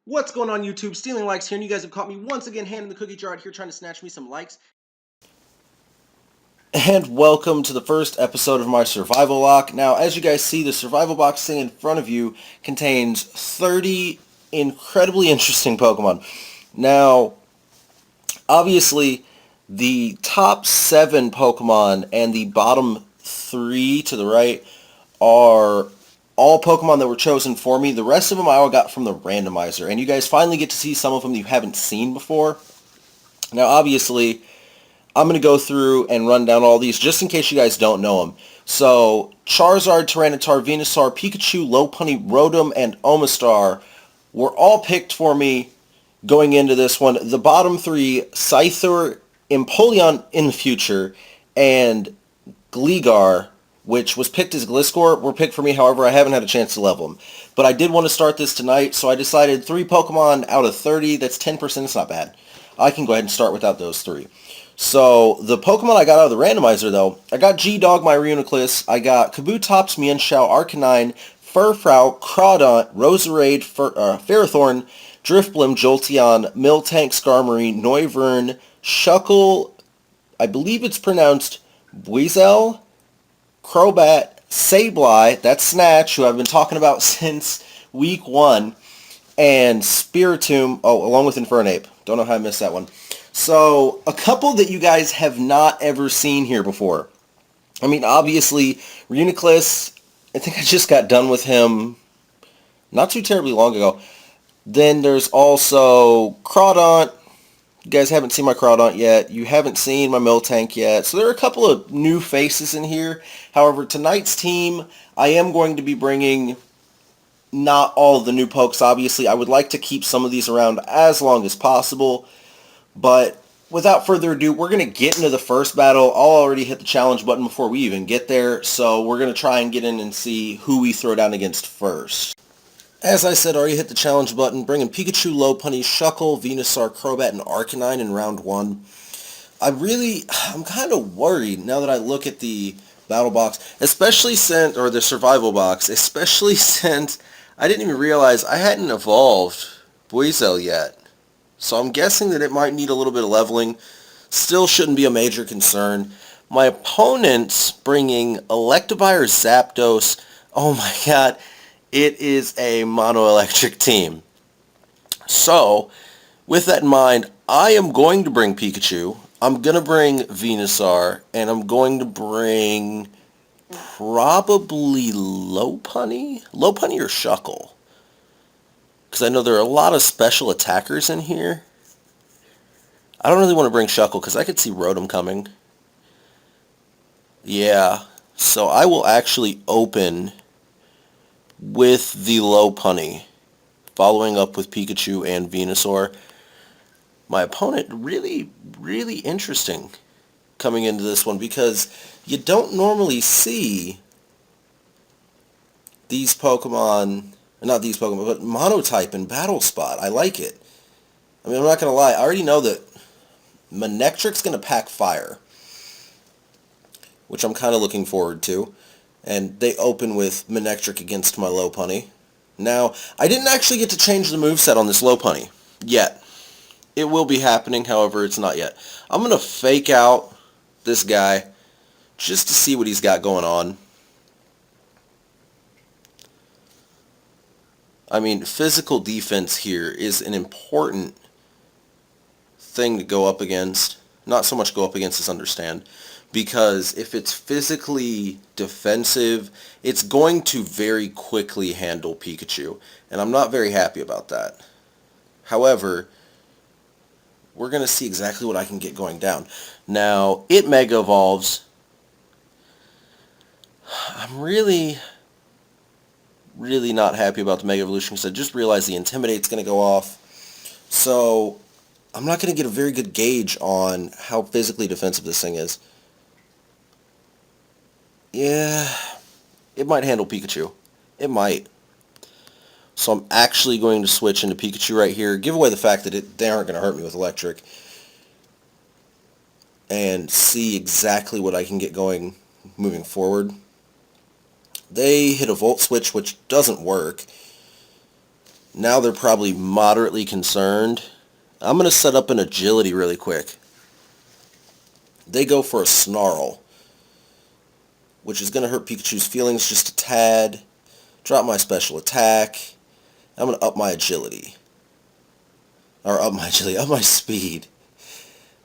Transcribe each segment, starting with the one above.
What's going on YouTube? Stealing Likes here, and you guys have caught me once again handing the cookie jar out here trying to snatch me some likes. And welcome to the first episode of my survival lock. Now, as you guys see, the survival box thing in front of you contains 30 incredibly interesting Pokemon. Now, obviously, the top 7 Pokemon and the bottom 3 to the right are all Pokemon that were chosen for me. The rest of them I all got from the randomizer, and you guys finally get to see some of them you haven't seen before. Now, obviously, I'm going to go through and run down all these just in case you guys don't know them. So, Charizard, Tyranitar, Venusaur, Pikachu, Lopunny, Rotom, and Omastar were all picked for me going into this one. The bottom 3, Scyther, Empoleon in the future, and Gligar, which was picked as Gliscor, were picked for me. However, I haven't had a chance to level them. But I did want to start this tonight, so I decided 3 Pokemon out of 30. That's 10%. It's not bad. I can go ahead and start without those 3. So, the Pokemon I got out of the randomizer, though, I got G-Dog, my Reuniclus, I got Kabutops, Mienshao, Arcanine, Furfrou, Crawdaunt, Roserade, Ferrothorn, Drifblim, Jolteon, Miltank, Skarmory, Noivern, Shuckle, I believe it's pronounced Buizel, Crobat, Sableye, that's Snatch, who I've been talking about since week 1, and Spiritomb, along with Infernape. Don't know how I missed that one. So, a couple that you guys have not ever seen here before. I mean, obviously, Reuniclus, I think I just got done with him not too terribly long ago. Then there's also Crawdaunt. You guys haven't seen my Crawdaunt yet. You haven't seen my Miltank yet. So there are a couple of new faces in here. However, tonight's team, I am going to be bringing not all of the new pokes, obviously. I would like to keep some of these around as long as possible. But without further ado, we're going to get into the first battle. I'll already hit the challenge button before we even get there, so we're going to try and get in and see who we throw down against first. As I said, I already hit the challenge button, bringing Pikachu, Lopunny, Shuckle, Venusaur, Crobat, and Arcanine in round 1. I'm kind of worried now that I look at the battle box, or the survival box, especially since I didn't even realize I hadn't evolved Buizel yet. So I'm guessing that it might need a little bit of leveling. Still shouldn't be a major concern. My opponent's bringing Electivire Zapdos. Oh my god, it is a mono-electric team. So, with that in mind, I am going to bring Pikachu. I'm going to bring Venusaur. And I'm going to bring probably Lopunny? Lopunny or Shuckle? Because I know there are a lot of special attackers in here. I don't really want to bring Shuckle because I could see Rotom coming. Yeah, so I will actually open with the Lopunny, following up with Pikachu and Venusaur. My opponent really, really interesting coming into this one because you don't normally see these Pokemon... Not these Pokemon, but Monotype and Battle Spot. I like it. I mean, I'm not going to lie. I already know that Manectric's going to pack Fire, which I'm kind of looking forward to. And they open with Manectric against my Lopunny. Now, I didn't actually get to change the moveset on this Lopunny yet. It will be happening, however, it's not yet. I'm going to fake out this guy just to see what he's got going on. I mean, physical defense here is an important thing to go up against. Not so much go up against as understand. Because if it's physically defensive, it's going to very quickly handle Pikachu. And I'm not very happy about that. However, we're going to see exactly what I can get going down. Now, it Mega Evolves. I'm really not happy about the Mega Evolution because I just realized the Intimidate's going to go off. So, I'm not going to get a very good gauge on how physically defensive this thing is. Yeah, it might handle Pikachu. It might. So I'm actually going to switch into Pikachu right here. Give away the fact that they aren't going to hurt me with Electric. And see exactly what I can get going moving forward. They hit a Volt Switch, which doesn't work. Now they're probably moderately concerned. I'm going to set up an agility really quick. They go for a snarl, which is going to hurt Pikachu's feelings just a tad. Drop my special attack. I'm going to up my agility. Or up my agility, up my speed.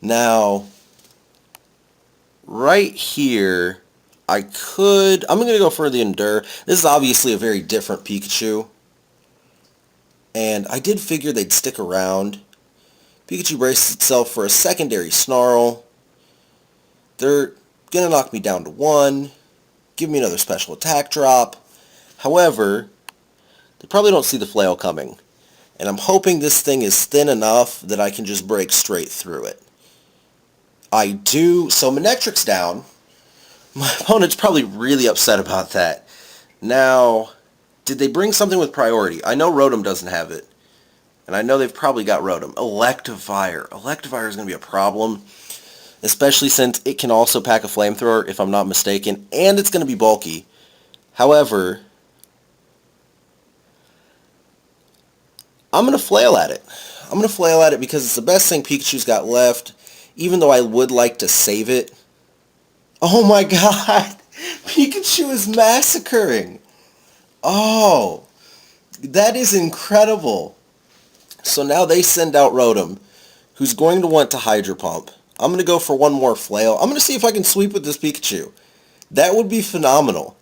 Now, right here, I'm going to go for the Endure. This is obviously a very different Pikachu. And I did figure they'd stick around. Pikachu braces itself for a secondary Snarl. They're going to knock me down to 1. Give me another special attack drop. However, they probably don't see the flail coming. And I'm hoping this thing is thin enough that I can just break straight through it. I do. So Manectric's down. My opponent's probably really upset about that. Now, did they bring something with priority? I know Rotom doesn't have it. And I know they've probably got Rotom. Electivire. Electivire is going to be a problem. Especially since it can also pack a flamethrower, if I'm not mistaken. And it's going to be bulky. However, I'm going to flail at it. I'm going to flail at it because it's the best thing Pikachu's got left. Even though I would like to save it. Oh my god! Pikachu is massacring! Oh! That is incredible! So now they send out Rotom, who's going to want to Hydro Pump. I'm going to go for one more flail. I'm going to see if I can sweep with this Pikachu. That would be phenomenal.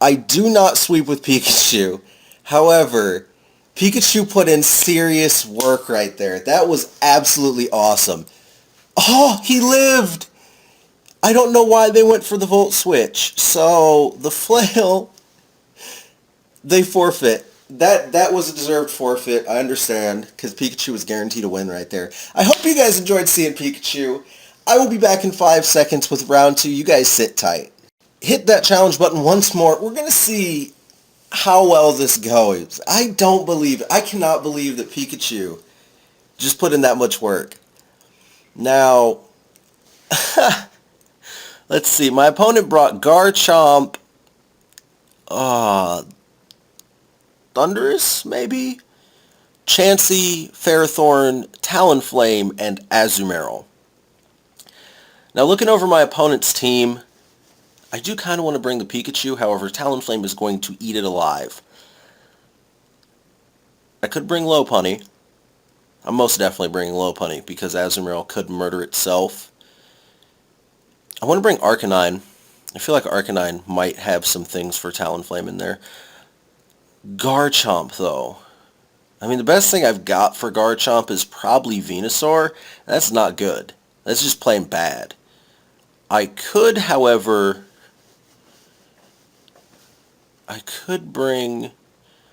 I do not sweep with Pikachu. However, Pikachu put in serious work right there. That was absolutely awesome. Oh, he lived! I don't know why they went for the Volt Switch. So, the flail, they forfeit. That was a deserved forfeit, I understand, because Pikachu was guaranteed to win right there. I hope you guys enjoyed seeing Pikachu. I will be back in 5 seconds with round 2. You guys sit tight. Hit that challenge button once more. We're going to see how well this goes. I cannot believe that Pikachu just put in that much work. Now, let's see. My opponent brought Garchomp, Thundurus, maybe? Chansey, Ferrothorn, Talonflame, and Azumarill. Now, looking over my opponent's team, I do kind of want to bring the Pikachu. However, Talonflame is going to eat it alive. I could bring Lopunny. I'm most definitely bringing Lopunny because Azumarill could murder itself. I want to bring Arcanine. I feel like Arcanine might have some things for Talonflame in there. Garchomp, though. I mean, the best thing I've got for Garchomp is probably Venusaur. That's not good. That's just plain bad. I could, however...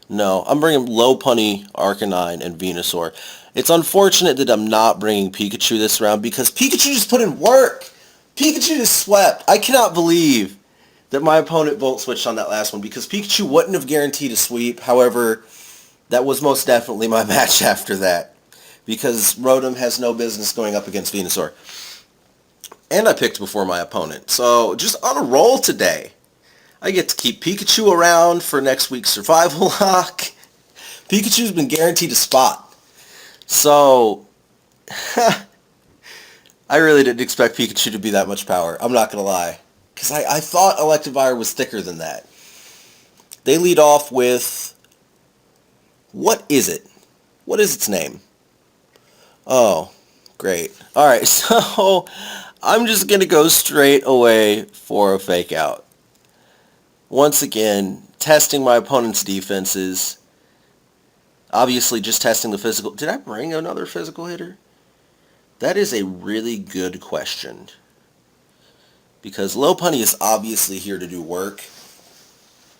No, I'm bringing Lopunny, Arcanine, and Venusaur. It's unfortunate that I'm not bringing Pikachu this round because Pikachu just put in work. Pikachu just swept. I cannot believe that my opponent Volt Switched on that last one because Pikachu wouldn't have guaranteed a sweep. However, that was most definitely my match after that because Rotom has no business going up against Venusaur. And I picked before my opponent. So, just on a roll today. I get to keep Pikachu around for next week's survival lock. Pikachu's been guaranteed a spot. So, I really didn't expect Pikachu to be that much power. I'm not going to lie. Because I thought Electivire was thicker than that. They lead off with... What is it? What is its name? Oh, great. Alright, so I'm just going to go straight away for a fake out. Once again, testing my opponent's defenses. Obviously, just testing the physical. Did I bring another physical hitter? That is a really good question. Because Lopunny is obviously here to do work.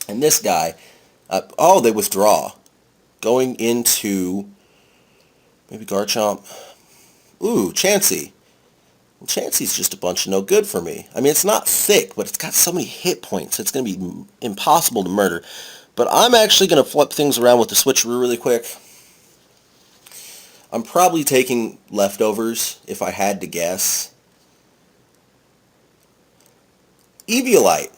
And this guy, they withdraw. Going into, maybe Garchomp. Ooh, Chansey. Well, Chansey's just a bunch of no good for me. I mean, it's not thick, but it's got so many hit points. It's going to be impossible to murder. But I'm actually going to flip things around with the switcheroo really quick. I'm probably taking leftovers, if I had to guess. Eviolite.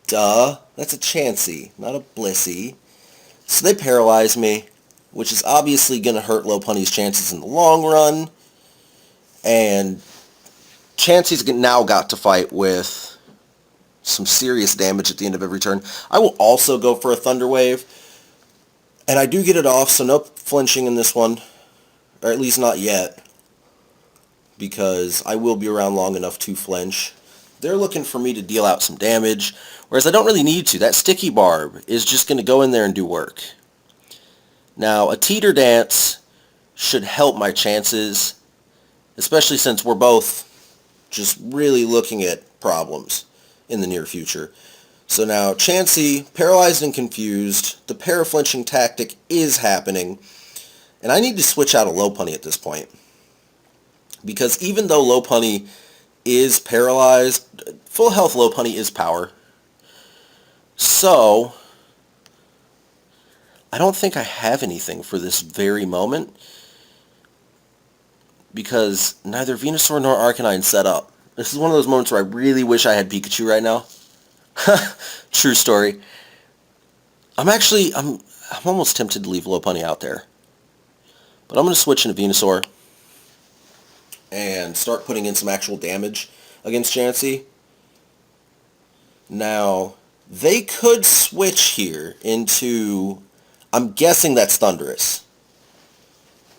Duh. That's a Chansey, not a Blissey. So they paralyze me, which is obviously going to hurt Lopunny's chances in the long run. And Chansey's now got to fight with some serious damage at the end of every turn. I will also go for a Thunder Wave. And I do get it off, so no flinching in this one. Or at least not yet. Because I will be around long enough to flinch. They're looking for me to deal out some damage, whereas I don't really need to. That Sticky Barb is just going to go in there and do work. Now, a Teeter Dance should help my chances, especially since we're both just really looking at problems in the near future. So now, Chansey, paralyzed and confused, the para-flinching tactic is happening, and I need to switch out a Lopunny at this point. Because even though Lopunny is paralyzed, full health Lopunny is power. So, I don't think I have anything for this very moment, because neither Venusaur nor Arcanine set up. This is one of those moments where I really wish I had Pikachu right now. True story. I'm almost tempted to leave Lopunny out there. But I'm going to switch into Venusaur and start putting in some actual damage against Chansey. Now, they could switch here into, I'm guessing that's Thundurus,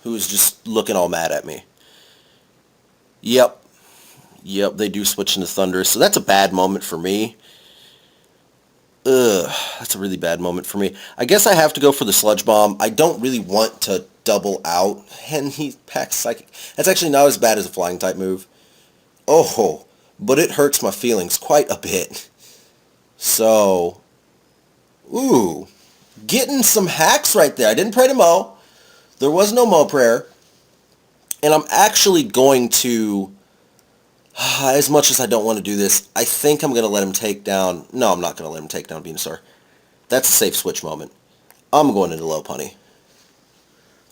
who's just looking all mad at me. Yep, they do switch into Thundurus, so that's a bad moment for me. That's a really bad moment for me. I guess I have to go for the Sludge Bomb. I don't really want to double out, and he packs Psychic. That's actually not as bad as a Flying type move. Oh, but it hurts my feelings quite a bit. So, getting some hacks right there. I didn't pray to Mo. There was no Mo prayer. And I'm actually going to, as much as I don't want to do this, I think I'm going to let him take down, no, I'm not going to let him take down Venusaur. That's a safe switch moment. I'm going into Lopunny.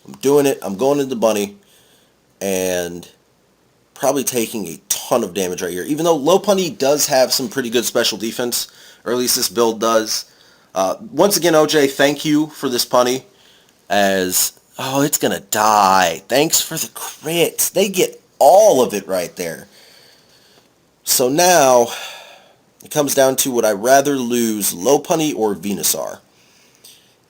I'm doing it. I'm going into Bunny. And probably taking a ton of damage right here. Even though Lopunny does have some pretty good special defense, or at least this build does. Once again, OJ, thank you for this punny. As, oh, it's going to die. Thanks for the crits. They get all of it right there. So now, it comes down to would I rather lose Lopunny or Venusaur?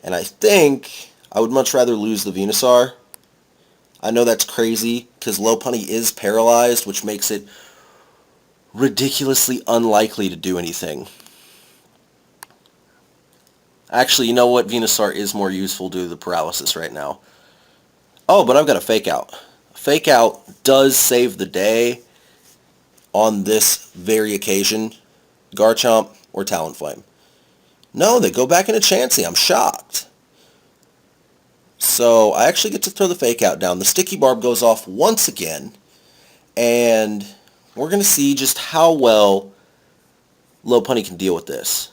And I think I would much rather lose the Venusaur. I know that's crazy, because Lopunny is paralyzed, which makes it ridiculously unlikely to do anything. Actually, you know what? Venusaur is more useful due to the paralysis right now. Oh, but I've got a Fake Out. Fake Out does save the day on this very occasion. Garchomp or Talonflame. No, they go back into Chansey. I'm shocked. So I actually get to throw the Fake Out down. The Sticky Barb goes off once again. And we're going to see just how well Lopunny can deal with this.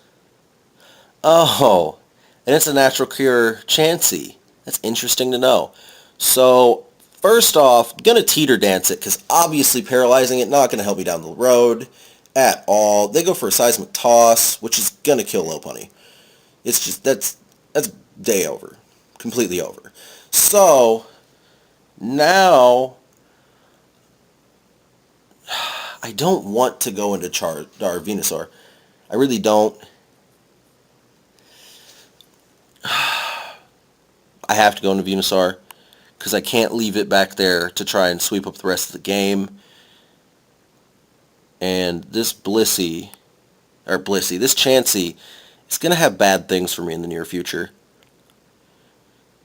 Oh, and it's a Natural Cure Chansey. That's interesting to know. So, first off, going to Teeter Dance it, because obviously paralyzing it, not going to help me down the road at all. They go for a Seismic Toss, which is going to kill Lopunny. It's just, that's day over. Completely over. So, now, I don't want to go into Venusaur. I really don't. I have to go into Venusaur because I can't leave it back there to try and sweep up the rest of the game. And this this Chansey is going to have bad things for me in the near future.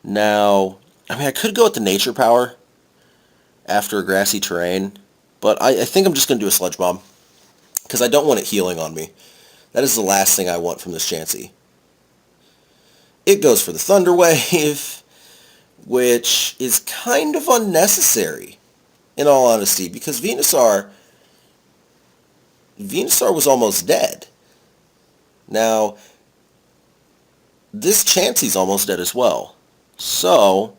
Now, I mean, I could go with the Nature Power after a grassy terrain, but I think I'm just going to do a Sludge Bomb because I don't want it healing on me. That is the last thing I want from this Chansey. It goes for the Thunder Wave, which is kind of unnecessary, in all honesty, because Venusaur was almost dead. Now, this Chansey's almost dead as well. So,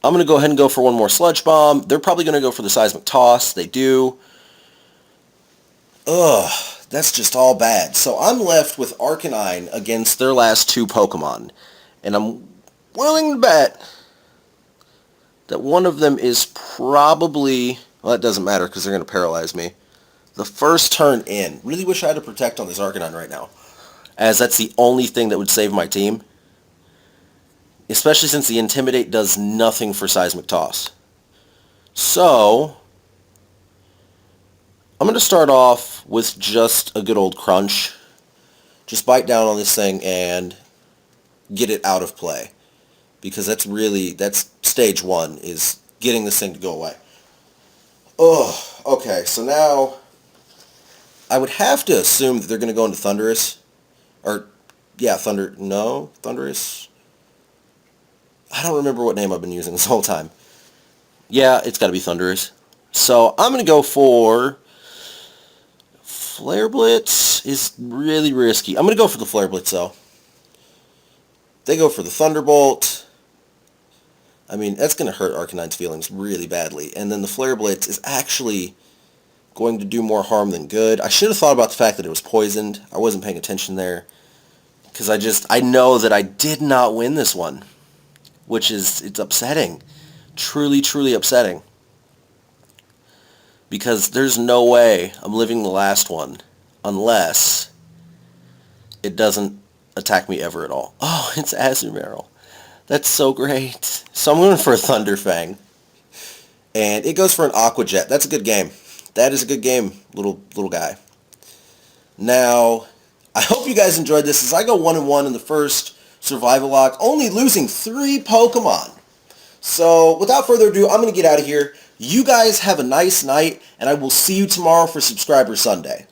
I'm going to go ahead and go for one more Sludge Bomb. They're probably going to go for the Seismic Toss. They do. Ugh, that's just all bad. So I'm left with Arcanine against their last two Pokemon. And I'm willing to bet that one of them is probably... Well, that doesn't matter because they're going to paralyze me. The first turn in. Really wish I had a Protect on this Arcanine right now, as that's the only thing that would save my team. Especially since the Intimidate does nothing for Seismic Toss. So, I'm going to start off with just a good old Crunch. Just bite down on this thing and get it out of play. Because that's stage one, is getting this thing to go away. Oh, okay, so now I would have to assume that they're going to go into Thundurus. Or, yeah, Thundurus. I don't remember what name I've been using this whole time. Yeah, it's got to be Thundurus. So I'm going to go for... Flare Blitz is really risky. I'm going to go for the Flare Blitz, though. They go for the Thunderbolt. I mean, that's going to hurt Arcanine's feelings really badly. And then the Flare Blitz is actually going to do more harm than good. I should have thought about the fact that it was poisoned. I wasn't paying attention there. Because I know that I did not win this one. Which is, it's upsetting. Truly, truly upsetting. Because there's no way I'm living the last one unless it doesn't attack me ever at all. Oh, it's Azumarill. That's so great. So I'm going for a Thunderfang. And it goes for an Aqua Jet. That's a good game. That is a good game, little guy. Now, I hope you guys enjoyed this as I go 1-1 in the first survival lock, only losing 3 Pokemon. So, without further ado, I'm going to get out of here. You guys have a nice night, and I will see you tomorrow for Subscriber Sunday.